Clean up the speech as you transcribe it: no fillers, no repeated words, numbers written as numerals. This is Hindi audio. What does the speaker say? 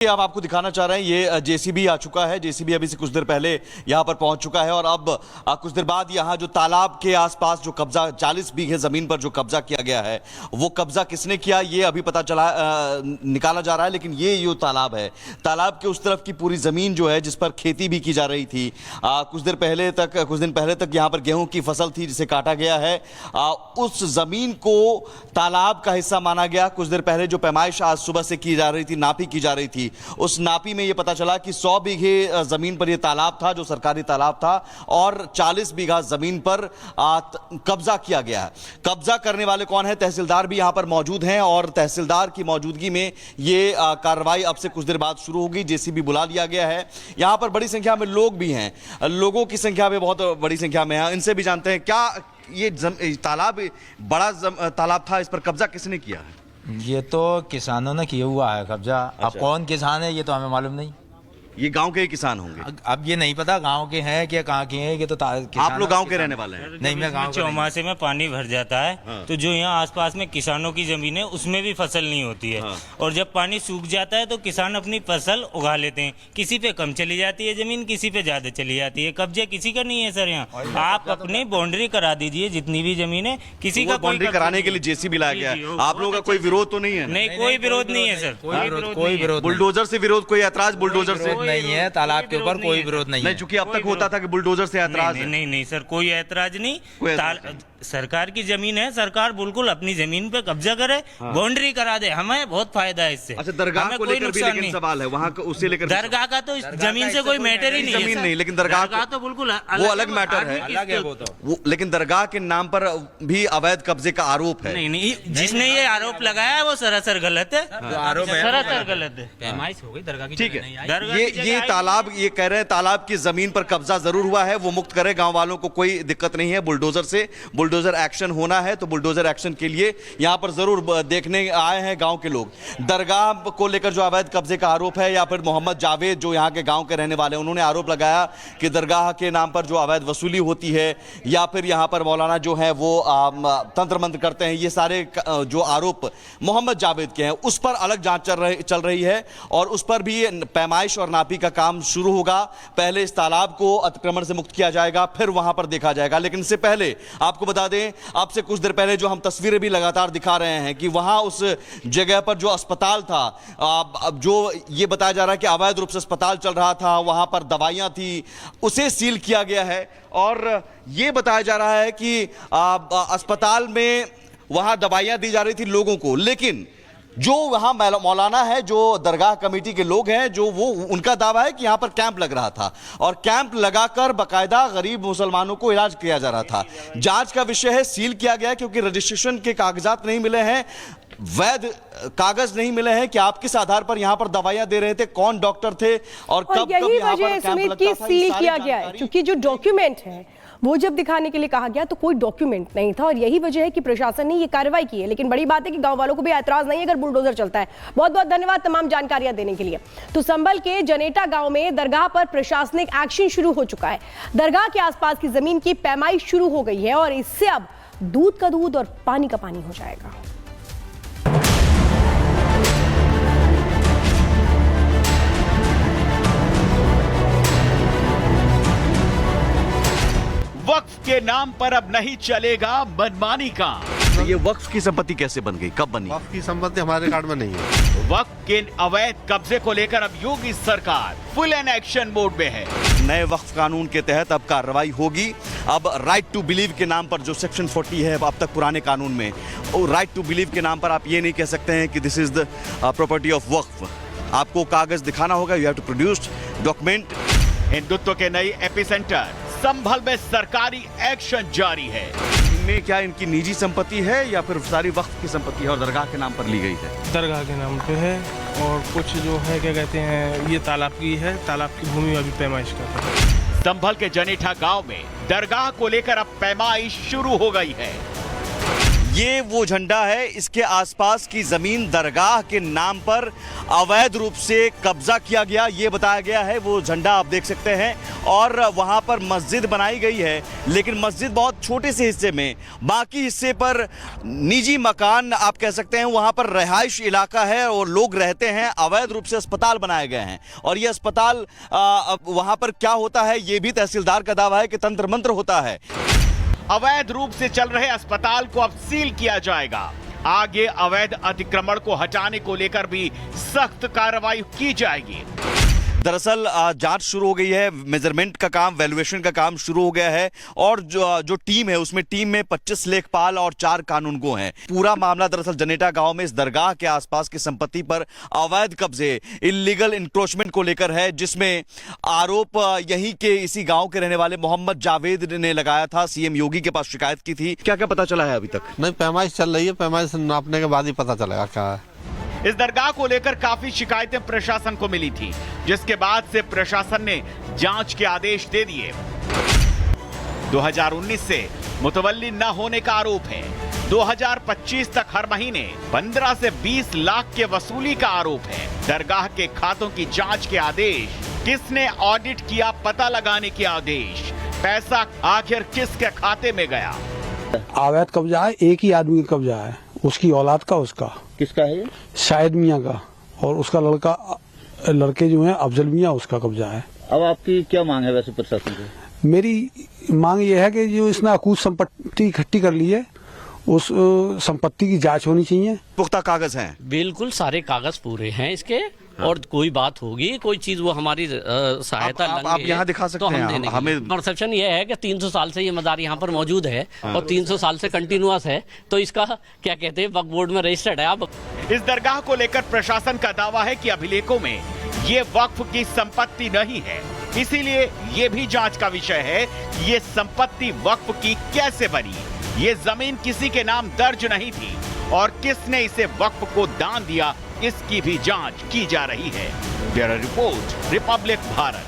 अब आपको दिखाना चाह रहे हैं ये जेसीबी आ चुका है। जेसीबी अभी से कुछ देर पहले यहां पर पहुंच चुका है और अब कुछ देर बाद यहां जो तालाब के आसपास जो कब्जा 40 बीघे जमीन पर जो कब्जा किया गया है वो कब्जा किसने किया ये अभी पता चला निकाला जा रहा है। लेकिन ये जो तालाब है, तालाब के उस तरफ की पूरी जमीन जो है जिस पर खेती भी की जा रही थी, कुछ दिन पहले तक यहां पर गेहूं की फसल थी जिसे काटा गया है, उस जमीन को तालाब का हिस्सा माना गया। कुछ देर पहले जो पैमाइश आज सुबह से की जा रही थी, नापी की जा रही थी, उस नापी में यह पता चला कि 100 बीघे जमीन पर यह तालाब था जो सरकारी तालाब था और 40 बीघा जमीन पर कब्जा किया गया है। कब्जा करने वाले कौन है? तहसीलदार भी यहां पर मौजूद हैं और तहसीलदार की मौजूदगी में यह कार्रवाई अब से कुछ देर बाद शुरू होगी। जेसीबी बुला लिया गया है। यहां पर बड़ी संख्या में लोग भी हैं, लोगों की संख्या भी बहुत बड़ी संख्या में है। इनसे भी जानते हैं क्या ये तालाब बड़ा तालाब था, इस पर कब्जा किसने किया है? ये तो किसानों ने किया हुआ है कब्जा। अब कौन किसान है ये तो हमें मालूम नहीं। ये गांव के ही किसान होंगे। अब ये नहीं पता गांव के हैं कि कहाँ के हैं। ये तो आप लोग गांव के रहने वाले हैं? नहीं, मैं गांव चौमासे में पानी भर जाता है। हाँ। तो जो यहाँ आसपास में किसानों की जमीन है उसमें भी फसल नहीं होती है। हाँ। और जब पानी सूख जाता है तो किसान अपनी फसल उगा लेते हैं। किसी पे कम चली जाती है जमीन, किसी पे ज्यादा चली जाती है। कब्जे किसी का नहीं है सर। यहाँ आप अपनी बाउंड्री करा दीजिए जितनी भी जमीन है। किसी का बाउंड्री कराने के लिए जेसीबी लाया गया है। आप लोगों का कोई विरोध तो नहीं है? नहीं, कोई विरोध नहीं है सर। कोई विरोध। बुलडोजर से विरोध, कोई ऐतराज बुलडोजर से नहीं है। तालाब के ऊपर कोई विरोध नहीं है। चूंकि अब तक होता था कि बुलडोजर से ऐतराज है। नहीं सर, कोई ऐतराज नहीं। सरकार की जमीन है, सरकार बिल्कुल अपनी जमीन पे कब्जा करे। हाँ। बाउंड्री करा दे, हमें बहुत फायदा है इससे। अच्छा, दरगाह को लेकर भी लेकिन सवाल है वहाँ उसे लेकर। दरगाह का तो जमीन से कोई मैटर ही नहीं है। जमीन नहीं, लेकिन दरगाह तो बिल्कुल वो अलग मैटर है, अलग है वो तो। लेकिन दरगाह के नाम पर भी अवैध कब्जे का आरोप है। नहीं, जिसने ये आरोप लगाया है वो सरासर गलत है। सरासर गलत है। पैमाइश हो गई दरगाह की। ठीक है, ये तालाब, ये कह रहे हैं तालाब की जमीन पर कब्जा जरूर हुआ है, वो मुक्त करे। गाँव वालों को कोई दिक्कत नहीं है बुलडोजर से। बुलडोजर एक्शन होना है तो बुलडोजर एक्शन के लिए यहां पर जरूर देखने आए हैं गांव के लोग। दरगाह को लेकर जो अवैध कब्जे का आरोप है, या फिर मोहम्मद जावेद जो यहां के गांव के रहने वाले हैं, उन्होंने आरोप लगाया कि दरगाह के नाम पर जो अवैध वसूली होती है या फिर यहां पर मौलाना जो है वो तंत्र मंत्र करते हैं, ये सारे जो आरोप मोहम्मद जावेद के हैं उस पर अलग जांच चल रही है और उस पर भी पैमाइश और नापी का काम शुरू होगा। पहले इस तालाब को अतिक्रमण से मुक्त किया जाएगा, फिर वहां पर देखा जाएगा। लेकिन इससे पहले आपको बता दें, अब से कुछ देर पहले जो हम तस्वीरें भी लगातार दिखा रहे हैं कि वहां उस जगह पर जो अस्पताल था, जो ये बताया जा रहा है कि अवैध रूप से अस्पताल चल रहा था, वहां पर दवाइयां थी, उसे सील किया गया है। और ये बताया जा रहा है कि अस्पताल में वहां दवाइयां दी जा रही थी लोगों को, लेकिन जो वहां मौलाना है, जो दरगाह कमेटी के लोग हैं, जो वो उनका दावा है कि यहां पर कैंप लग रहा था और कैंप लगाकर बाकायदा गरीब मुसलमानों को इलाज किया जा रहा था। जांच का विषय है, सील किया गया क्योंकि रजिस्ट्रेशन के कागजात नहीं मिले हैं, वैध कागज नहीं मिले हैं कि आप किस आधार पर यहां पर दवाइयां दे रहे थे, कौन डॉक्टर थे और कब यही वजह सुमित की सील किया गया है क्योंकि जो डॉक्यूमेंट है वो जब दिखाने के लिए कहा गया तो कोई डॉक्यूमेंट नहीं था और यही वजह है कि प्रशासन ने ये कार्रवाई की है। लेकिन बड़ी बात है कि गांव वालों को भी ऐतराज नहीं है अगर बुलडोजर चलता है। बहुत बहुत धन्यवाद तमाम जानकारियां देने के लिए। तो संभल के जनेटा गांव में दरगाह पर प्रशासनिक एक्शन शुरू हो चुका है। दरगाह के आसपास की जमीन की पैमाइश शुरू हो गई है और इससे अब दूध का दूध और पानी का पानी हो जाएगा। वक्फ के नाम पर अब नहीं चलेगा मनमानी का। तो ये वक्फ की संपत्ति कैसे बन गई, कब बनी? वक्फ की संपत्ति हमारे रिकॉर्ड में नहीं है। वक्फ के अवैध कब्जे को लेकर अब योगी सरकार फुल एंड एक्शन मोड में है। नए वक्फ कानून के तहत अब कार्रवाई होगी। अब राइट टू बिलीव के नाम पर जो सेक्शन 40 है अब तक पुराने कानून में, और राइट टू बिलीव के नाम पर आप ये नहीं कह सकते हैं कि this is the property of Waqf. आपको कागज दिखाना होगा, you have to produce document. Hindutva के नई एपिसेंटर संभल में सरकारी एक्शन जारी है। इनमें क्या इनकी निजी संपत्ति है या फिर सारी वक्फ की संपत्ति है और दरगाह के नाम पर ली गई है? दरगाह के नाम पे है और कुछ जो है क्या कहते हैं ये तालाब की है, तालाब की भूमि में भी पैमाइश करते हैं। संभल के जनेठा गांव में दरगाह को लेकर अब पैमाइश शुरू हो गई है। ये वो झंडा है, इसके आसपास की जमीन दरगाह के नाम पर अवैध रूप से कब्जा किया गया, ये बताया गया है। वो झंडा आप देख सकते हैं और वहां पर मस्जिद बनाई गई है, लेकिन मस्जिद बहुत छोटे से हिस्से में, बाकी हिस्से पर निजी मकान आप कह सकते हैं, वहां पर रिहाइश इलाका है और लोग रहते हैं। अवैध रूप से अस्पताल बनाए गए हैं और ये अस्पताल वहां पर क्या होता है, ये भी तहसीलदार का दावा है कि तंत्र मंत्र होता है। अवैध रूप से चल रहे अस्पताल को अब सील किया जाएगा। आगे अवैध अतिक्रमण को हटाने को लेकर भी सख्त कार्रवाई की जाएगी। दरअसल जांच शुरू हो गई है, मेजरमेंट का काम, वैल्यूएशन का काम शुरू हो गया है और जो टीम है उसमें टीम में 25 लेखपाल और 4 कानूनगो हैं। पूरा मामला दरअसल जनेटा गांव में इस दरगाह के आसपास की संपत्ति पर अवैध कब्जे, इलीगल इंक्रोचमेंट को लेकर है, जिसमें आरोप यहीं के इसी गांव के रहने वाले मोहम्मद जावेद ने लगाया था। सीएम योगी के पास शिकायत की थी। क्या क्या पता चला है अभी तक? नहीं, पैमाइश चल रही है, पैमाइश नापने के बाद ही पता चलेगा क्या है। इस दरगाह को लेकर काफी शिकायतें प्रशासन को मिली थी, जिसके बाद से प्रशासन ने जांच के आदेश दे दिए। 2019 से मुतवल्ली न होने का आरोप है। 2025 तक हर महीने 15 से 20 लाख के वसूली का आरोप है। दरगाह के खातों की जांच के आदेश, किसने ऑडिट किया पता लगाने के आदेश, पैसा आखिर किसके खाते में गया। अवैध कब्जा है, एक ही आदमी का कब्जा है, उसकी औलाद का। उसका किसका है? शाहिद मियाँ का, और उसका लड़के जो हैं अफजल मियाँ, उसका कब्जा है। अब आपकी क्या मांग है वैसे प्रशासन से? मेरी मांग ये है कि जो इसने अकूत संपत्ति इकट्ठी कर ली है, उस संपत्ति की जांच होनी चाहिए। पुख्ता कागज हैं? बिल्कुल सारे कागज पूरे हैं इसके। और कोई बात होगी, कोई चीज वो हमारी सहायता आप यहाँ दिखा सकते हैं। हमें परसेप्शन ये है कि 300 साल से ये मजार यहाँ पर मौजूद है और 300 साल से कंटिन्यूअस है, तो इसका क्या कहते हैं, वक्फ बोर्ड में रजिस्टर्ड है। अब इस दरगाह को लेकर प्रशासन का दावा है कि अभिलेखों में ये वक्फ की संपत्ति नहीं है, इसीलिए ये भी जांच का विषय है कि ये संपत्ति वक्फ की कैसे बनी। ये जमीन किसी के नाम दर्ज नहीं थी और किसने इसे वक्फ को दान दिया, इसकी भी जांच की जा रही है। Bureau report, Republic Bharat.